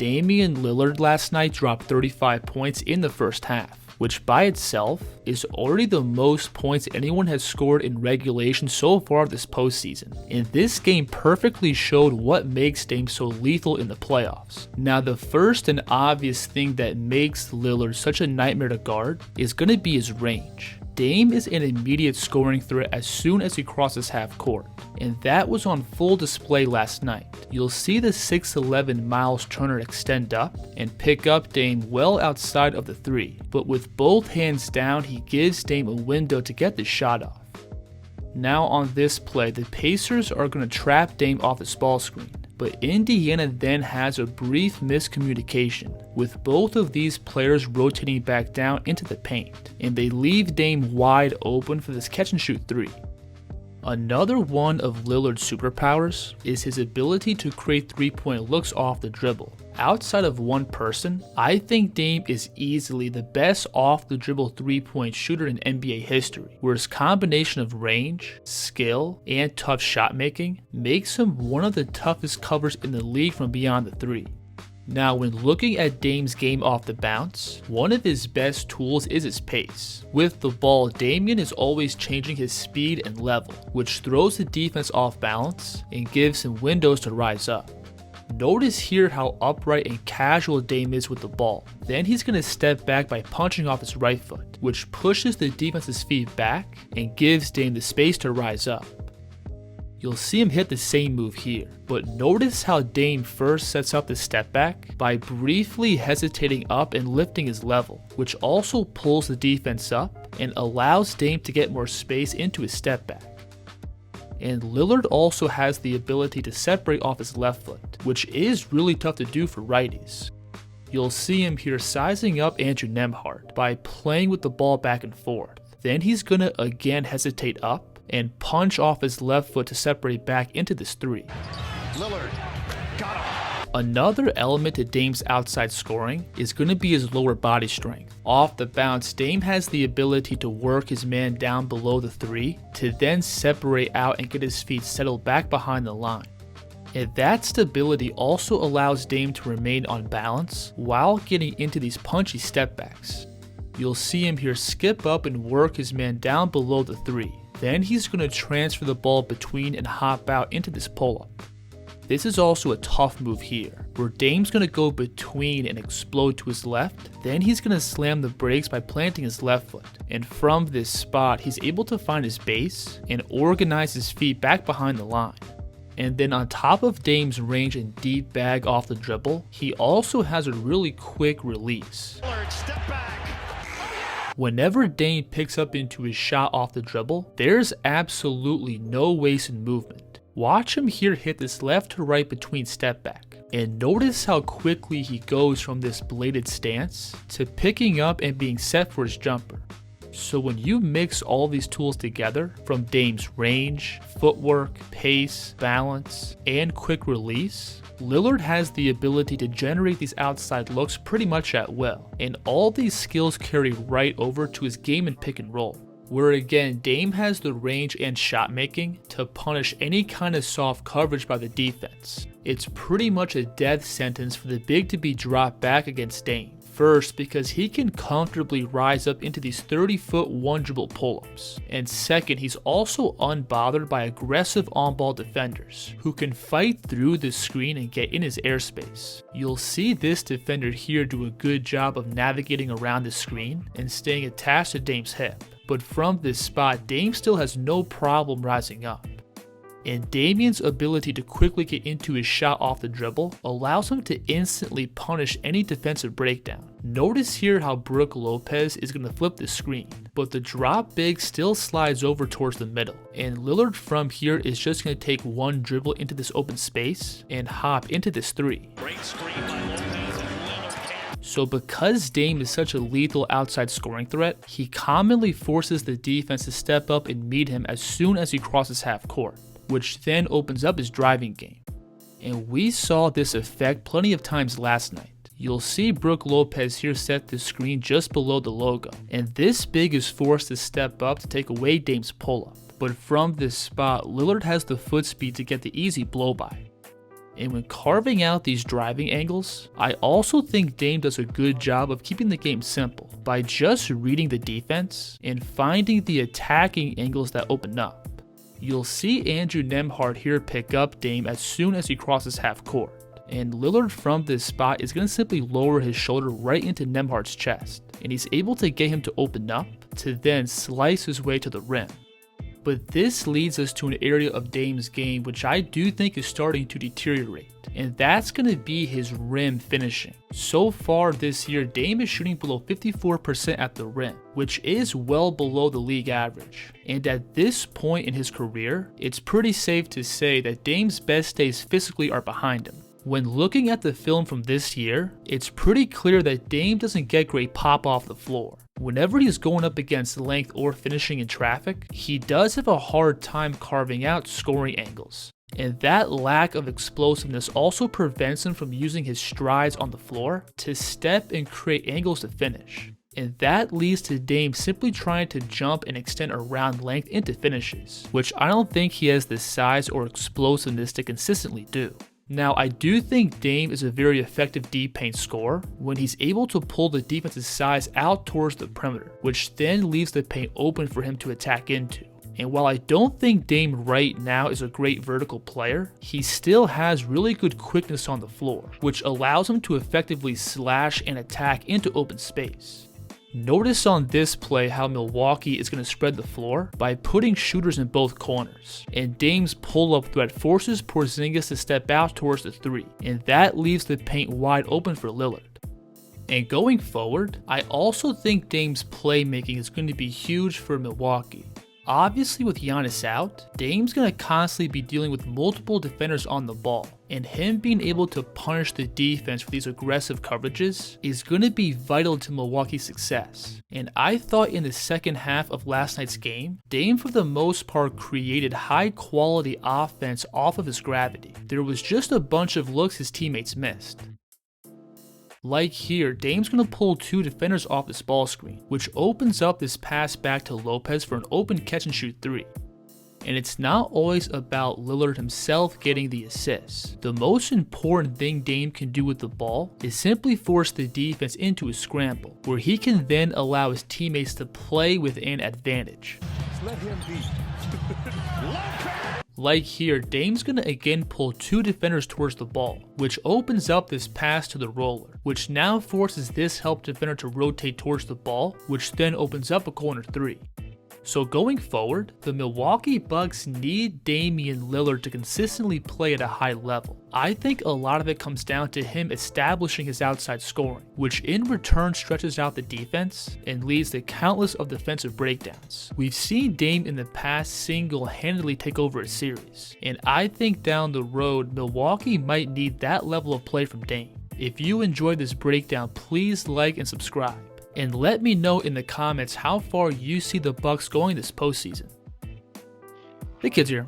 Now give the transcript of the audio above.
Damian Lillard last night dropped 35 points in the first half, which by itself is already the most points anyone has scored in regulation so far this postseason. And this game perfectly showed what makes Dame so lethal in the playoffs. Now, the first and obvious thing that makes Lillard such a nightmare to guard is going to be his range. Dame is an immediate scoring threat as soon as he crosses half court, and that was on full display last night. You'll see the 6'11" Miles Turner extend up and pick up Dame well outside of the three, but with both hands down, he gives Dame a window to get the shot off. Now on this play, the Pacers are going to trap Dame off his ball screen, but Indiana then has a brief miscommunication, with both of these players rotating back down into the paint, and they leave Dame wide open for this catch and shoot three. Another one of Lillard's superpowers is his ability to create three-point looks off the dribble. Outside of one person, I think Dame is easily the best off-the-dribble three-point shooter in NBA history, where his combination of range, skill, and tough shot making makes him one of the toughest covers in the league from beyond the three. Now, when looking at Dame's game off the bounce, one of his best tools is his pace. With the ball, Damian is always changing his speed and level, which throws the defense off balance and gives him windows to rise up. Notice here how upright and casual Dame is with the ball. Then he's going to step back by punching off his right foot, which pushes the defense's feet back and gives Dame the space to rise up. You'll see him hit the same move here, but notice how Dame first sets up the step back by briefly hesitating up and lifting his level, which also pulls the defense up and allows Dame to get more space into his step back. And Lillard also has the ability to separate off his left foot, which is really tough to do for righties. You'll see him here sizing up Andrew Nembhard by playing with the ball back and forth. Then he's gonna again hesitate up and punch off his left foot to separate back into this three. Lillard got him. Another element to Dame's outside scoring is going to be his lower body strength. Off the bounce, Dame has the ability to work his man down below the three to then separate out and get his feet settled back behind the line. And that stability also allows Dame to remain on balance while getting into these punchy step backs. You'll see him here skip up and work his man down below the three. Then he's going to transfer the ball between and hop out into this pull-up. This is also a tough move here, where Dame's going to go between and explode to his left. Then he's going to slam the brakes by planting his left foot. And from this spot, he's able to find his base and organize his feet back behind the line. And then on top of Dame's range and deep bag off the dribble, he also has a really quick release. Step back. Whenever Dame picks up into his shot off the dribble, there's absolutely no waste in movement. Watch him here hit this left to right between step back, and notice how quickly he goes from this bladed stance to picking up and being set for his jumper. So when you mix all these tools together, from Dame's range, footwork, pace, balance, and quick release, Lillard has the ability to generate these outside looks pretty much at will, and all these skills carry right over to his game and pick and roll, where again Dame has the range and shot making to punish any kind of soft coverage by the defense. It's pretty much a death sentence for the big to be dropped back against Dame. First, because he can comfortably rise up into these 30-foot one-dribble pull-ups. And second, he's also unbothered by aggressive on-ball defenders who can fight through the screen and get in his airspace. You'll see this defender here do a good job of navigating around the screen and staying attached to Dame's hip. But from this spot, Dame still has no problem rising up. And Damian's ability to quickly get into his shot off the dribble allows him to instantly punish any defensive breakdown. Notice here how Brook Lopez is going to flip the screen, but the drop big still slides over towards the middle, and Lillard from here is just going to take one dribble into this open space and hop into this three. Great screen by Lopez and Lillard. So because Dame is such a lethal outside scoring threat, he commonly forces the defense to step up and meet him as soon as he crosses half court, which then opens up his driving game. And we saw this effect plenty of times last night. You'll see Brook Lopez here set the screen just below the logo, and this big is forced to step up to take away Dame's pull-up. But from this spot, Lillard has the foot speed to get the easy blow-by. And when carving out these driving angles, I also think Dame does a good job of keeping the game simple by just reading the defense and finding the attacking angles that open up. You'll see Andrew Nembhard here pick up Dame as soon as he crosses half court. And Lillard from this spot is going to simply lower his shoulder right into Nembhard's chest, and he's able to get him to open up to then slice his way to the rim. But this leads us to an area of Dame's game which I do think is starting to deteriorate, and that's going to be his rim finishing. So far this year, Dame is shooting below 54% at the rim, which is well below the league average. And at this point in his career, it's pretty safe to say that Dame's best days physically are behind him. When looking at the film from this year, it's pretty clear that Dame doesn't get great pop off the floor. Whenever he's going up against length or finishing in traffic, he does have a hard time carving out scoring angles. And that lack of explosiveness also prevents him from using his strides on the floor to step and create angles to finish. And that leads to Dame simply trying to jump and extend around length into finishes, which I don't think he has the size or explosiveness to consistently do. Now, I do think Dame is a very effective deep paint scorer when he's able to pull the defense's size out towards the perimeter, which then leaves the paint open for him to attack into. And while I don't think Dame right now is a great vertical player, he still has really good quickness on the floor, which allows him to effectively slash and attack into open space. Notice on this play how Milwaukee is going to spread the floor by putting shooters in both corners, and Dame's pull-up threat forces Porzingis to step out towards the 3, and that leaves the paint wide open for Lillard. And going forward, I also think Dame's playmaking is going to be huge for Milwaukee. Obviously with Giannis out, Dame's going to constantly be dealing with multiple defenders on the ball, and him being able to punish the defense for these aggressive coverages is going to be vital to Milwaukee's success. And I thought in the second half of last night's game, Dame for the most part created high quality offense off of his gravity. There was just a bunch of looks his teammates missed. Like here, Dame's going to pull 2 defenders off this ball screen, which opens up this pass back to Lopez for an open catch and shoot 3. And it's not always about Lillard himself getting the assists. The most important thing Dame can do with the ball is simply force the defense into a scramble, where he can then allow his teammates to play with an advantage. Let him be. Like here, Dame's going to again pull 2 defenders towards the ball, which opens up this pass to the roller, which now forces this help defender to rotate towards the ball, which then opens up a corner 3. So going forward, the Milwaukee Bucks need Damian Lillard to consistently play at a high level. I think a lot of it comes down to him establishing his outside scoring, which in return stretches out the defense and leads to countless of defensive breakdowns. We've seen Dame in the past single-handedly take over a series, and I think down the road, Milwaukee might need that level of play from Dame. If you enjoyed this breakdown, please like and subscribe. And let me know in the comments how far you see the Bucks going this postseason. The Kids here.